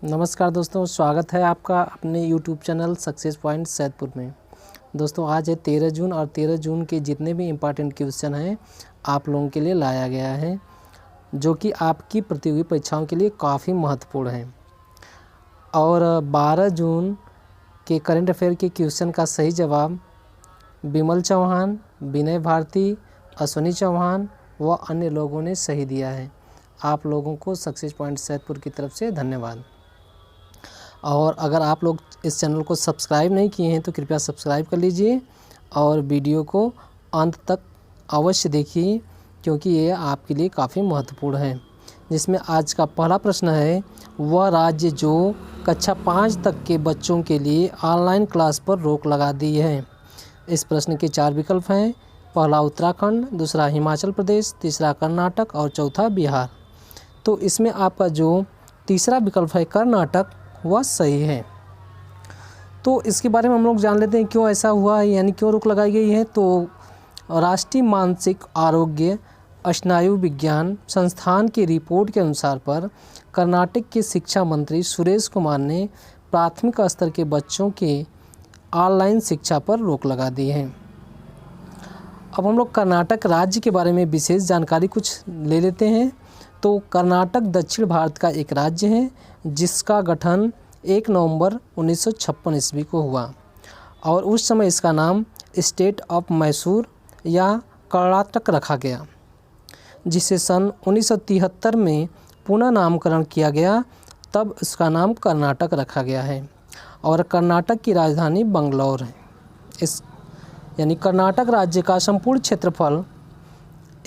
नमस्कार दोस्तों, स्वागत है आपका अपने YouTube channel success point Saidpur में। दोस्तों आज है 13 जून और 13 जून के जितने भी इम्पॉर्टेंट क्वेश्चन हैं आप लोगों के लिए लाया गया है, जो कि आपकी प्रतियोगी परीक्षाओं के लिए काफ़ी महत्वपूर्ण है। और 12 जून के करंट अफेयर के क्वेश्चन का सही जवाब विमल चौहान, विनय भारती, अश्विनी चौहान व अन्य लोगों ने सही दिया है। आप लोगों को सक्सेस पॉइंट सैदपुर की तरफ से धन्यवाद। और अगर आप लोग इस चैनल को सब्सक्राइब नहीं किए हैं तो कृपया सब्सक्राइब कर लीजिए और वीडियो को अंत तक अवश्य देखिए, क्योंकि ये आपके लिए काफ़ी महत्वपूर्ण है। जिसमें आज का पहला प्रश्न है, वह राज्य जो कक्षा 5 तक के बच्चों के लिए ऑनलाइन क्लास पर रोक लगा दी है। इस प्रश्न के 4 विकल्प हैं। पहला उत्तराखंड, दूसरा हिमाचल प्रदेश, तीसरा कर्नाटक और चौथा बिहार। तो इसमें आपका जो तीसरा विकल्प है कर्नाटक, वह सही है। तो इसके बारे में हम लोग जान लेते हैं क्यों ऐसा हुआ है, यानी क्यों रोक लगाई गई है। तो राष्ट्रीय मानसिक आरोग्य स्नायु विज्ञान संस्थान की रिपोर्ट के अनुसार पर कर्नाटक के शिक्षा मंत्री सुरेश कुमार ने प्राथमिक स्तर के बच्चों के ऑनलाइन शिक्षा पर रोक लगा दी है। अब हम लोग कर्नाटक राज्य के बारे में विशेष जानकारी कुछ ले लेते हैं। तो कर्नाटक दक्षिण भारत का एक राज्य है जिसका गठन 1 नवंबर 1956 ईस्वी को हुआ और उस समय इसका नाम स्टेट ऑफ मैसूर या कर्नाटक रखा गया, जिसे सन 1973 में पुनः नामकरण किया गया, तब इसका नाम कर्नाटक रखा गया है। और कर्नाटक की राजधानी बंगलौर है। यानी कर्नाटक राज्य का संपूर्ण क्षेत्रफल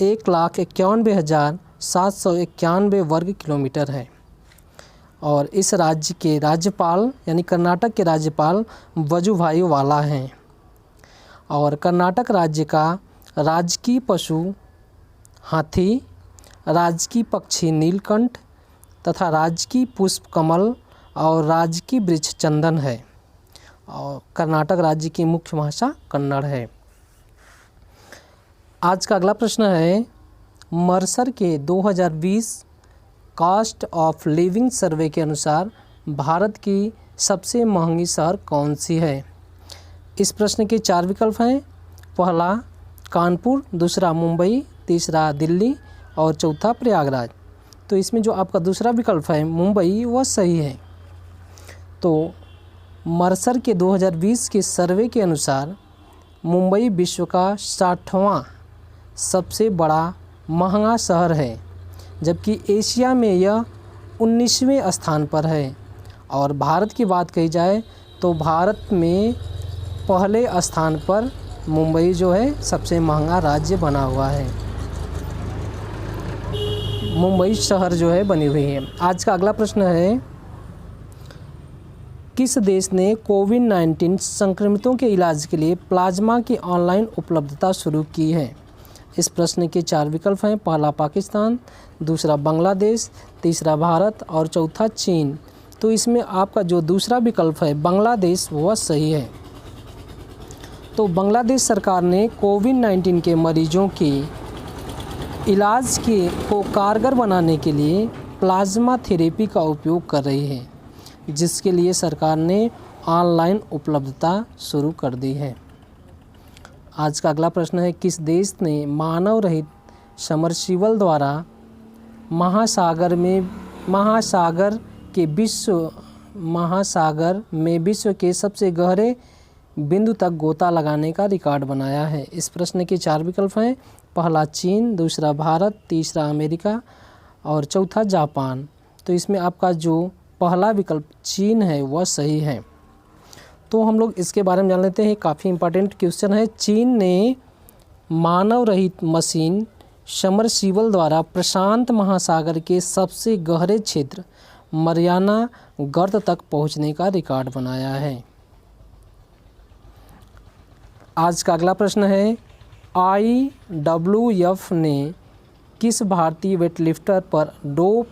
1,91,791 वर्ग किलोमीटर है। और इस राज्य के राज्यपाल यानी कर्नाटक के राज्यपाल वजुभाई वाला हैं। और कर्नाटक राज्य का राजकीय पशु हाथी, राजकीय पक्षी नीलकंठ तथा राजकीय पुष्प कमल और राजकीय वृक्ष चंदन है। और कर्नाटक राज्य की मुख्य भाषा कन्नड़ है। आज का अगला प्रश्न है, मर्सर के 2020 कॉस्ट ऑफ लिविंग सर्वे के अनुसार भारत की सबसे महंगी शहर कौन सी है। इस प्रश्न के 4 विकल्प हैं। पहला कानपुर, दूसरा मुंबई, तीसरा दिल्ली और चौथा प्रयागराज। तो इसमें जो आपका दूसरा विकल्प है मुंबई, वह सही है। तो मर्सर के 2020 के सर्वे के अनुसार मुंबई विश्व का 60वां सबसे बड़ा महंगा शहर है, जबकि एशिया में यह 19वें स्थान पर है। और भारत की बात कही जाए तो भारत में पहले स्थान पर मुंबई जो है सबसे महंगा राज्य बना हुआ है। मुंबई शहर जो है बनी हुई है। आज का अगला प्रश्न है, किस देश ने कोविड-19 संक्रमितों के इलाज के लिए प्लाज्मा की ऑनलाइन उपलब्धता शुरू की है। इस प्रश्न के 4 विकल्प हैं। पहला पाकिस्तान, दूसरा बांग्लादेश, तीसरा भारत और चौथा चीन। तो इसमें आपका जो दूसरा विकल्प है बांग्लादेश, वह सही है। तो बांग्लादेश सरकार ने कोविड-19 के मरीजों के इलाज को कारगर बनाने के लिए प्लाज्मा थेरेपी का उपयोग कर रही है, जिसके लिए सरकार ने ऑनलाइन उपलब्धता शुरू कर दी है। आज का अगला प्रश्न है, किस देश ने मानव रहित समरसीबल द्वारा महासागर में विश्व के सबसे गहरे बिंदु तक गोता लगाने का रिकॉर्ड बनाया है। इस प्रश्न के 4 विकल्प हैं। पहला चीन, दूसरा भारत, तीसरा अमेरिका और चौथा जापान। तो इसमें आपका जो पहला विकल्प चीन है, वह सही है। तो हम लोग इसके बारे में जान लेते हैं। काफ़ी इंपॉर्टेंट क्वेश्चन है। चीन ने मानव रहित मशीन समरसीबल द्वारा प्रशांत महासागर के सबसे गहरे क्षेत्र मरियाना गर्त तक पहुंचने का रिकॉर्ड बनाया है। आज का अगला प्रश्न है, IWF ने किस भारतीय वेटलिफ्टर पर डोप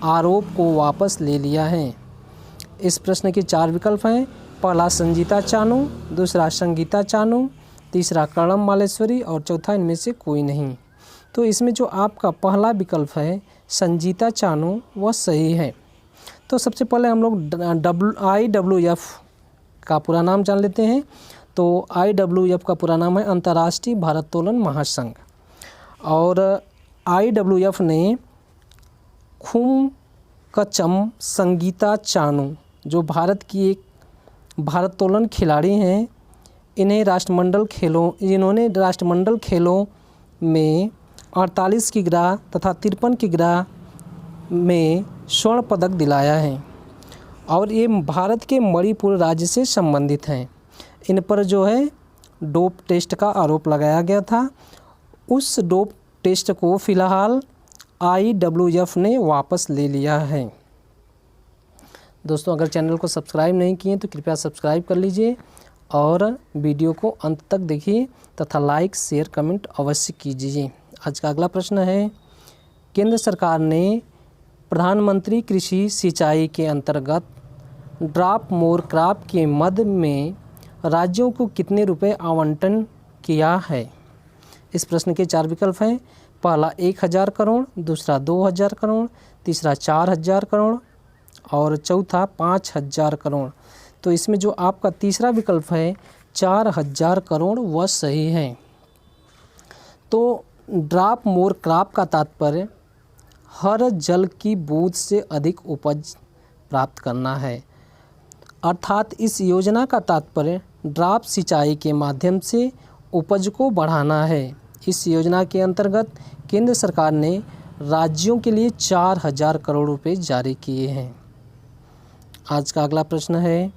आरोप को वापस ले लिया है। इस प्रश्न के 4 विकल्प हैं। पहला संजीता चानू, दूसरा संगीता चानू, तीसरा कर्णम मालेश्वरी और चौथा इनमें से कोई नहीं। तो इसमें जो आपका पहला विकल्प है संजीता चानू, वह सही है। तो तो सबसे पहले हम लोग IWF का पूरा नाम जान लेते हैं। तो IWF का पूरा नाम है अंतर्राष्ट्रीय भारोत्तोलन महासंघ। और IWF ने खुमकचम संगीता चानू जो भारत की एक भारोत्तोलन खिलाड़ी हैं, इन्होंने राष्ट्रमंडल खेलों में 48 किग्रा तथा 53 किग्रा में स्वर्ण पदक दिलाया है और ये भारत के मणिपुर राज्य से संबंधित हैं। इन पर जो है डोप टेस्ट का आरोप लगाया गया था। उस डोप टेस्ट को फ़िलहाल IWF ने वापस ले लिया है। दोस्तों, अगर चैनल को सब्सक्राइब नहीं किए तो कृपया सब्सक्राइब कर लीजिए और वीडियो को अंत तक देखिए तथा लाइक शेयर कमेंट अवश्य कीजिए। आज का अगला प्रश्न है, केंद्र सरकार ने प्रधानमंत्री कृषि सिंचाई के अंतर्गत ड्रॉप मोर क्रॉप के मद में राज्यों को कितने रुपए आवंटन किया है? इस प्रश्न के 4 विकल्प हैं। पहला 1000 करोड़, दूसरा 2000 करोड़, तीसरा 4000 करोड़ और चौथा 5000 करोड़। तो इसमें जो आपका तीसरा विकल्प है 4000 करोड़ वह सही है। तो ड्रॉप मोर क्रॉप का तात्पर्य हर जल की बूंद से अधिक उपज प्राप्त करना है, अर्थात इस योजना का तात्पर्य ड्रॉप सिंचाई के माध्यम से उपज को बढ़ाना है। इस योजना के अंतर्गत केंद्र सरकार ने राज्यों के लिए 4000 करोड़ रुपए जारी किए हैं। आज का अगला प्रश्न है,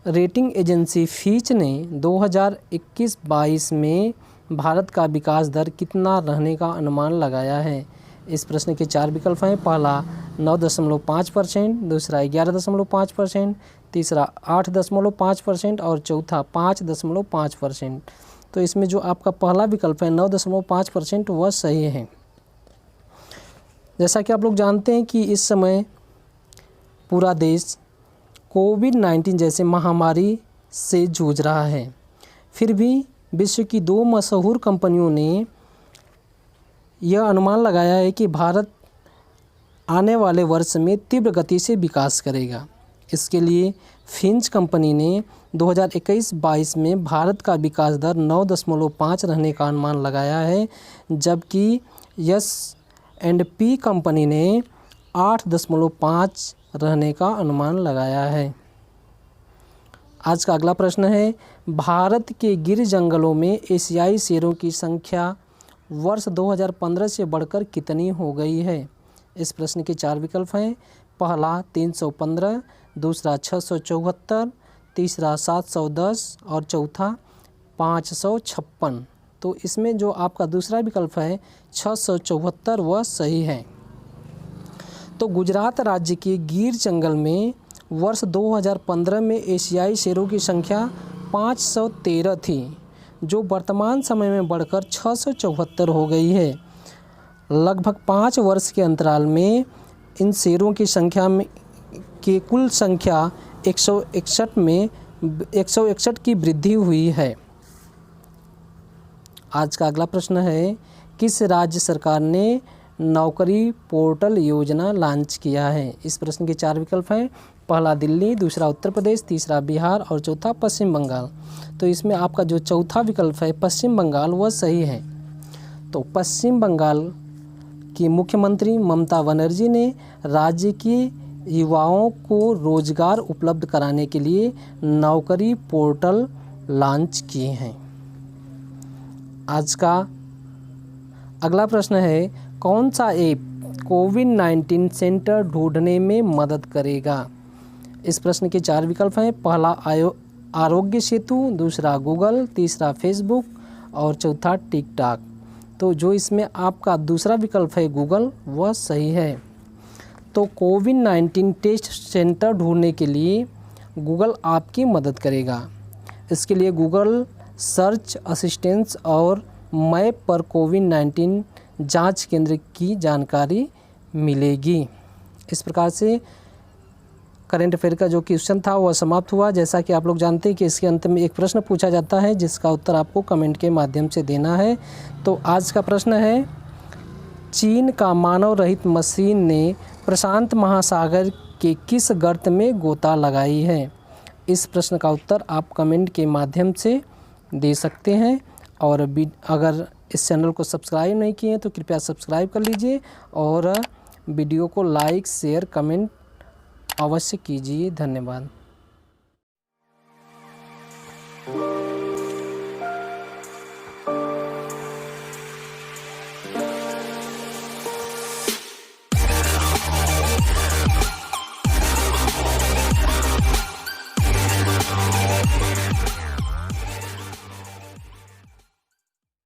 रेटिंग एजेंसी फीच ने 2021-22 में भारत का विकास दर कितना रहने का अनुमान लगाया है? इस प्रश्न के 4 विकल्प हैं। पहला 9.5%, दूसरा 11.5%, तीसरा 8.5% और चौथा 5.5%। तो इसमें जो आपका पहला विकल्प है 9.5% वह सही है। जैसा कि आप लोग जानते हैं कि इस समय पूरा देश कोविड-19 जैसे महामारी से जूझ रहा है, फिर भी विश्व की 2 मशहूर कंपनियों ने यह अनुमान लगाया है कि भारत आने वाले वर्ष में तीव्र गति से विकास करेगा। इसके लिए फिंच कंपनी ने 2021-22 में भारत का विकास दर 9.5 रहने का अनुमान लगाया है, जबकि S&P कंपनी ने 8.5 रहने का अनुमान लगाया है। आज का अगला प्रश्न है, भारत के गिर जंगलों में एशियाई शेरों की संख्या वर्ष 2015 से बढ़कर कितनी हो गई है? इस प्रश्न के 4 विकल्प हैं। पहला 315, दूसरा 674, तीसरा 710 और चौथा 556। तो इसमें जो आपका दूसरा विकल्प है 674 वह सही है। तो गुजरात राज्य के गिर जंगल में वर्ष 2015 में एशियाई शेरों की संख्या 513 थी, जो वर्तमान समय में बढ़कर 674 हो गई है। लगभग 5 वर्ष के अंतराल में इन शेरों की संख्या में की कुल संख्या 161 की वृद्धि हुई है। आज का अगला प्रश्न है, किस राज्य सरकार ने नौकरी पोर्टल योजना लॉन्च किया है? इस प्रश्न के 4 विकल्प हैं। पहला दिल्ली, दूसरा उत्तर प्रदेश, तीसरा बिहार और चौथा पश्चिम बंगाल। तो इसमें आपका जो चौथा विकल्प है पश्चिम बंगाल वह सही है। तो पश्चिम बंगाल की मुख्यमंत्री ममता बनर्जी ने राज्य के युवाओं को रोजगार उपलब्ध कराने के लिए नौकरी पोर्टल लॉन्च किए हैं। आज का अगला प्रश्न है, कौन सा ऐप कोविड-19 सेंटर ढूंढने में मदद करेगा? इस प्रश्न के 4 विकल्प हैं। पहला आरोग्य सेतु, दूसरा गूगल, तीसरा फेसबुक और चौथा टिकटॉक। तो जो इसमें आपका दूसरा विकल्प है गूगल वह सही है। तो कोविड-19 टेस्ट सेंटर ढूंढने के लिए गूगल आपकी मदद करेगा। इसके लिए गूगल सर्च असिस्टेंस और मैप पर कोविड-19 जांच केंद्र की जानकारी मिलेगी। इस प्रकार से करंट अफेयर का जो क्वेश्चन था वह समाप्त हुआ। जैसा कि आप लोग जानते हैं कि इसके अंत में एक प्रश्न पूछा जाता है जिसका उत्तर आपको कमेंट के माध्यम से देना है। तो आज का प्रश्न है, चीन का मानव रहित मशीन ने प्रशांत महासागर कि किस गर्त में गोता लगाई है? इस प्रश्न का उत्तर आप कमेंट के माध्यम से दे सकते हैं। और अगर इस चैनल को सब्सक्राइब नहीं किए तो कृपया सब्सक्राइब कर लीजिए और वीडियो को लाइक शेयर कमेंट अवश्य कीजिए। धन्यवाद।